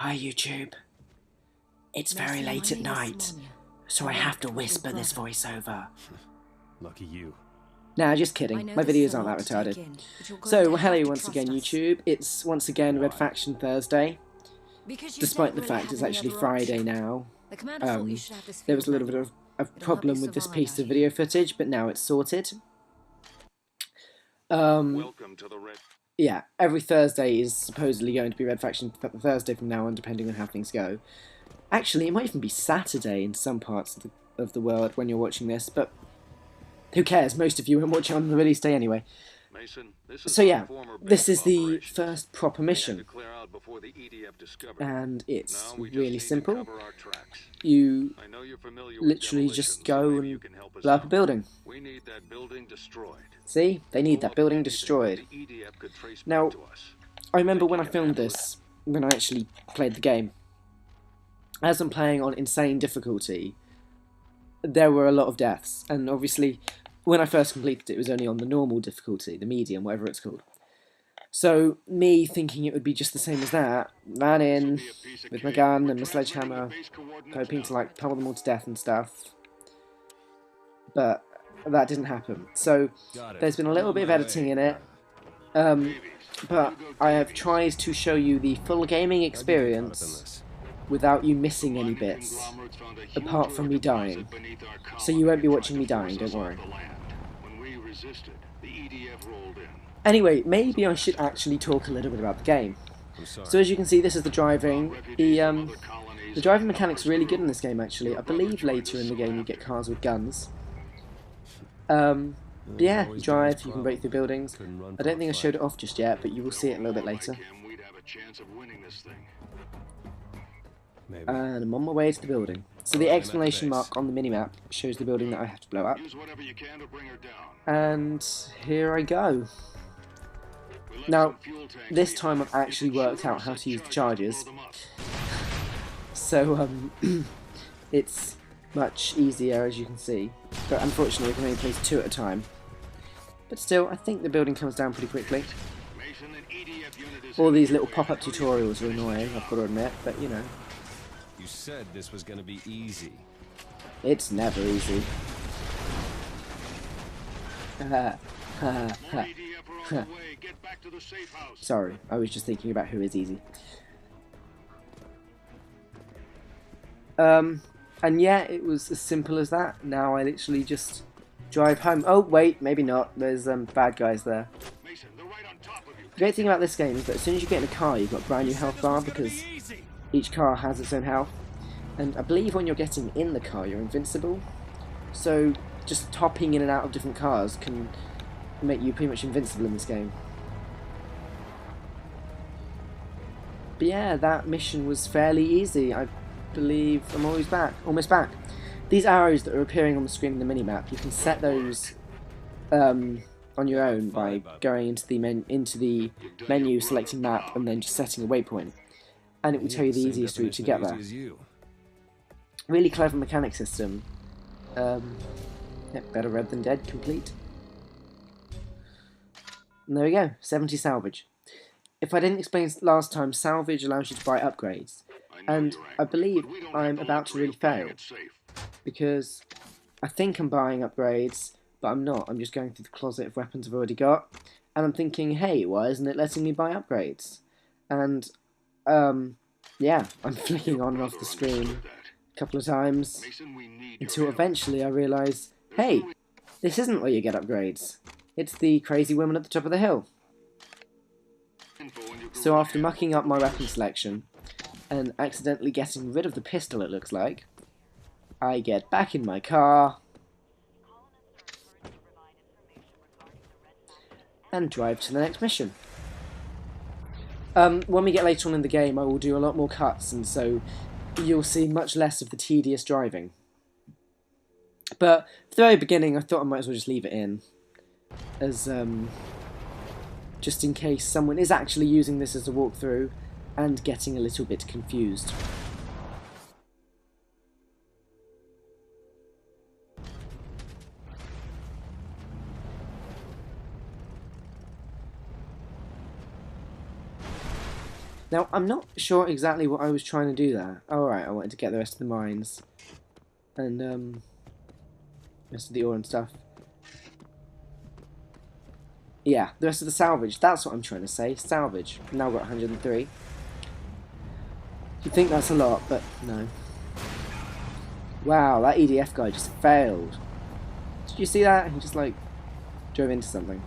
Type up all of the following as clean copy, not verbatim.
Hi YouTube. It's very late at night, so I have to whisper this voiceover. Lucky you. Nah, just kidding. My videos aren't that retarded. So, hello once again YouTube. It's once again Red Faction Thursday. Despite the fact it's actually Friday now. There was a little bit of a problem with this piece of video footage, but now it's sorted. Welcome to the Red. Yeah, every Thursday is supposedly going to be Red Faction Thursday from now on, depending on how things go. Actually, it might even be Saturday in some parts of the world when you're watching this, but who cares? Most of you won't watch it on the release day anyway. Mason, So yeah, this is the first proper mission, and it's really simple. You literally just go and blow up a building. We need that building destroyed. See? They need that building destroyed. Now, I remember when I filmed this, when I actually played the game, as I'm playing on insane difficulty, there were a lot of deaths, and obviously when I first completed it, it was only on the normal difficulty, the medium, whatever it's called. So, me thinking it would be just the same as that, ran in with my gun and my sledgehammer, hoping to like pummel them all to death and stuff. But that didn't happen. So, there's been a little bit of editing in it, but I have tried to show you the full gaming experience without you missing any bits, apart from me dying. So you won't be watching me dying, don't worry. Anyway, maybe I should actually talk a little bit about the game. So as you can see, this is the driving. The driving mechanic's really good in this game, actually. I believe later in the game you get cars with guns. But yeah, you drive, you can break through buildings. I don't think I showed it off just yet, but you will see it a little bit later. And I'm on my way to the building. So the exclamation mark on the minimap shows the building that I have to blow up. And here I go. Now, this time I've actually worked out how to use the charges. So, it's much easier, as you can see. But unfortunately, I can only place 2 at a time. But still, I think the building comes down pretty quickly. All these little pop-up tutorials are annoying, I've got to admit, but you know. You said this was going to be easy. It's never easy. Sorry, I was just thinking about who is easy. And yeah, it was as simple as that. Now I literally just drive home. Oh wait, maybe not. There's bad guys there. The great thing about this game is that as soon as you get in a car, you've got a brand new health bar because each car has its own health. And I believe when you're getting in the car, you're invincible. So just hopping in and out of different cars can make you pretty much invincible in this game. But yeah, that mission was fairly easy. I believe I'm almost back. These arrows that are appearing on the screen in the minimap, you can set those on your own by going into the menu, selecting map, and then just setting a waypoint. And it will tell you the easiest route to get there. Really clever mechanic system. Yeah, better read than dead, complete. And there we go, 70 salvage. If I didn't explain last time, salvage allows you to buy upgrades. And I believe I'm about to really fail. Because I think I'm buying upgrades, but I'm not. I'm just going through the closet of weapons I've already got. And I'm thinking, hey, why isn't it letting me buy upgrades? And, yeah, I'm flicking on and off the screen a couple of times until eventually I realise, hey, this isn't where you get upgrades. It's the crazy woman at the top of the hill. So after mucking up my weapon selection and accidentally getting rid of the pistol, it looks like, I get back in my car and drive to the next mission. When we get later on in the game, I will do a lot more cuts, and so you'll see much less of the tedious driving. But at the very beginning, I thought I might as well just leave it in, as just in case someone is actually using this as a walkthrough and getting a little bit confused. Now, I'm not sure exactly what I was trying to do there. Oh, alright, I wanted to get the rest of the mines. And, rest of the ore and stuff. Yeah, the rest of the salvage. That's what I'm trying to say. Salvage. Now we've got 103. You'd think that's a lot, but no. Wow, that EDF guy just failed. Did you see that? He just, like, drove into something.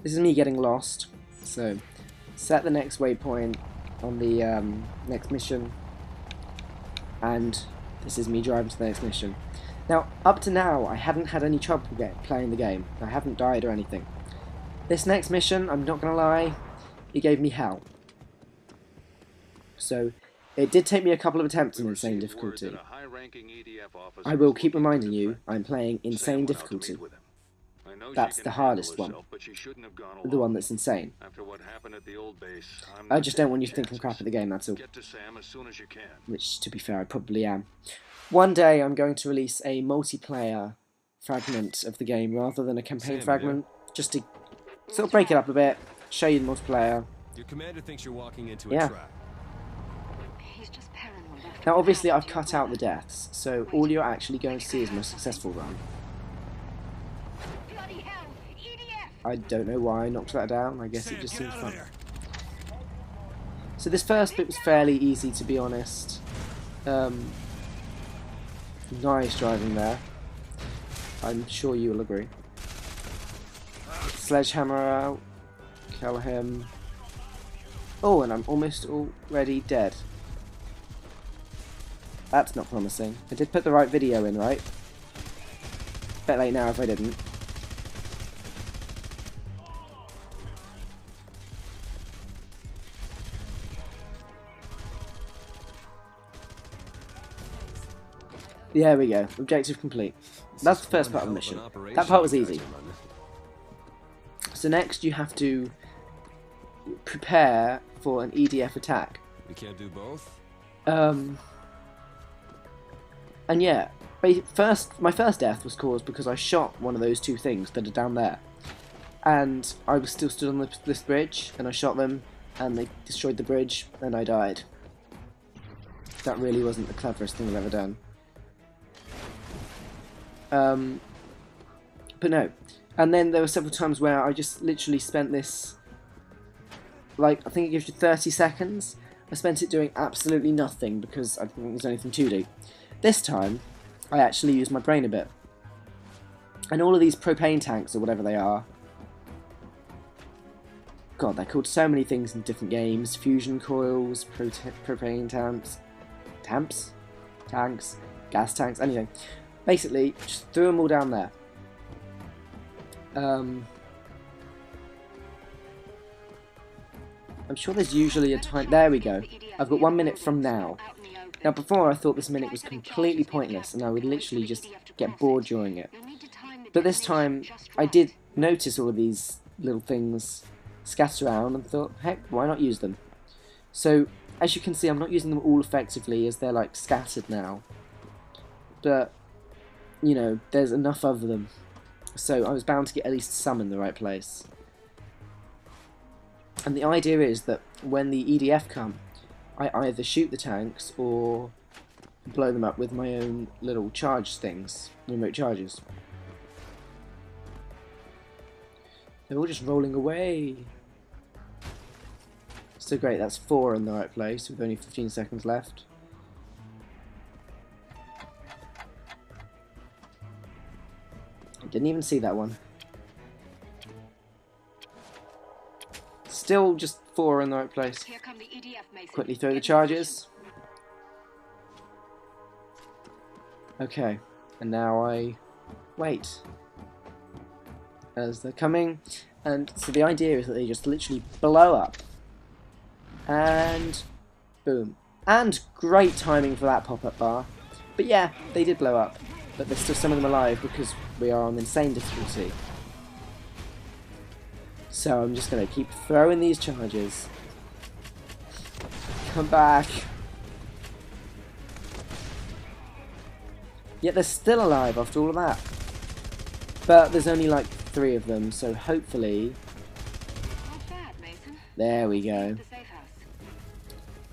This is me getting lost. So, set the next waypoint on the next mission. And this is me driving to the next mission. Now, up to now, I hadn't had any trouble playing the game. I haven't died or anything. This next mission, I'm not going to lie, it gave me hell. So, it did take me a couple of attempts in insane difficulty. I will keep reminding you, I'm playing insane difficulty. That's the hardest one. The one that's insane. I just don't want you to think I'm crap at the game, that's all. Which, to be fair, I probably am. One day I'm going to release a multiplayer fragment of the game rather than a campaign fragment, just to sort of break it up a bit, show you the multiplayer. Your commander thinks you're walking into a trap. Now obviously I've cut out the deaths, so all you're actually going to see is my successful run. I don't know why I knocked that down, I guess it just seemed fun. So this first bit was fairly easy, to be honest. Nice driving there. I'm sure you will agree. Sledgehammer out. Kill him. Oh, and I'm almost already dead. That's not promising. I did put the right video in, right? Bet late now if I didn't. There we go. Objective complete. That's the first part of the mission. That part was easy. So next you have to prepare for an EDF attack. You can't do both? And yeah, my first death was caused because I shot one of those two things that are down there. And I was still stood on this bridge, and I shot them, and they destroyed the bridge, and I died. That really wasn't the cleverest thing I've ever done. But no. And then there were several times where I just literally spent this, like, I think it gives you 30 seconds. I spent it doing absolutely nothing because I didn't think there was anything to do. This time, I actually used my brain a bit. And all of these propane tanks, or whatever they are, God, they're called so many things in different games. Fusion coils, propane tanks, gas tanks, anything. Basically, just threw them all down there. I'm sure there's usually a time... There we go. I've got 1 minute from now. Now, before I thought this minute was completely pointless, and I would literally just get bored during it. But this time, I did notice all of these little things scattered around, and thought, heck, why not use them? So, as you can see, I'm not using them all effectively, as they're, like, scattered now. But, you know, there's enough of them. So, I was bound to get at least some in the right place. And the idea is that when the EDF come, I either shoot the tanks or blow them up with my own little charge things, remote charges. They're all just rolling away. So great, that's 4 in the right place with only 15 seconds left. I didn't even see that one. Still just 4 in the right place. Here come the EDF, Mason. Quickly throw the charges. Okay, and now I wait as they're coming, and so the idea is that they just literally blow up, and boom, and great timing for that pop-up bar. But yeah, they did blow up, but there's still some of them alive because we are on insane difficulty. So I'm just going to keep throwing these charges. Come back. Yet they're still alive after all of that. But there's only like 3 of them, so hopefully... Not bad, Mason. There we go.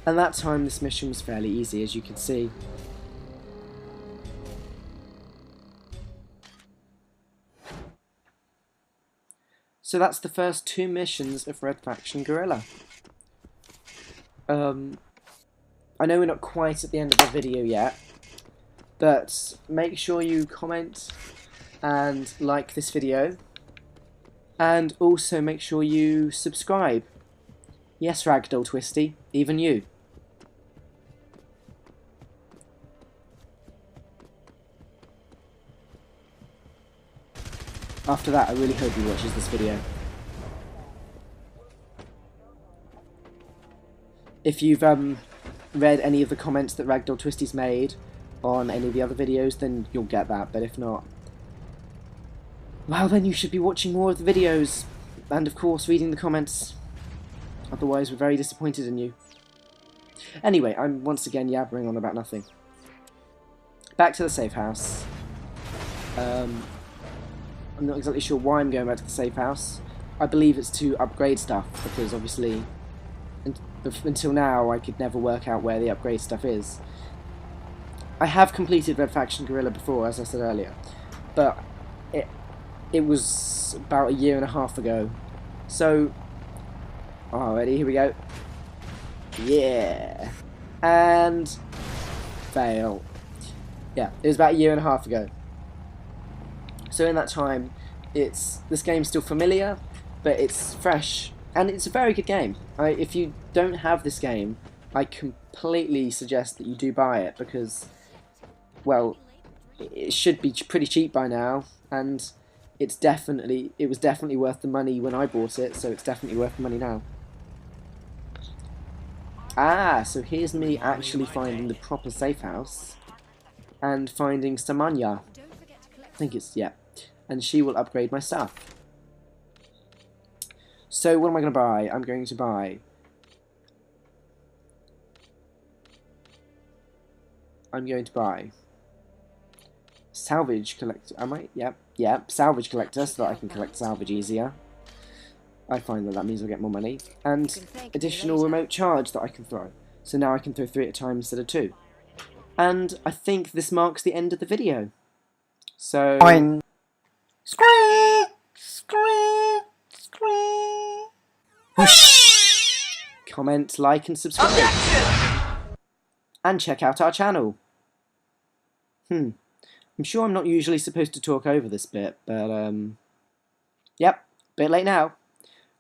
And that time this mission was fairly easy, as you can see. So that's the first 2 missions of Red Faction Guerrilla. I know we're not quite at the end of the video yet, but make sure you comment and like this video, and also make sure you subscribe. Yes, Ragdoll Twisty, even you. After that, I really hope he watches this video. If you've read any of the comments that Ragdoll Twisty's made on any of the other videos, then you'll get that, but if not, well, then you should be watching more of the videos, and of course reading the comments. Otherwise, we're very disappointed in you. Anyway, I'm once again yabbering on about nothing. Back to the safe house. I'm not exactly sure why I'm going back to the safe house. I believe it's to upgrade stuff, because obviously until now I could never work out where the upgrade stuff is. I have completed Red Faction Guerrilla before, as I said earlier, but it was about 1.5 years ago. So, ready, here we go. Yeah, and fail. Yeah, it was about 1.5 years ago. So in that time, this game's still familiar, but it's fresh, and it's a very good game. If you don't have this game, I completely suggest that you do buy it, because, well, it should be pretty cheap by now, and it was definitely worth the money when I bought it, so it's definitely worth the money now. So here's me actually finding the proper safe house, and finding Samanya. I think it's, yeah. And she will upgrade my stuff. So what am I going to buy? I'm going to buy... Salvage collector. Am I? Yep. Salvage collector, so that I can collect salvage easier. I find that means I'll get more money. And additional remote charge that I can throw. So now I can throw 3 at a time instead of 2. And I think this marks the end of the video. So... Boing. Comment, like, and subscribe. And check out our channel. I'm sure I'm not usually supposed to talk over this bit, but yep, bit late now.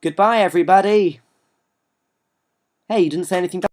Goodbye, everybody. Hey, you didn't say anything.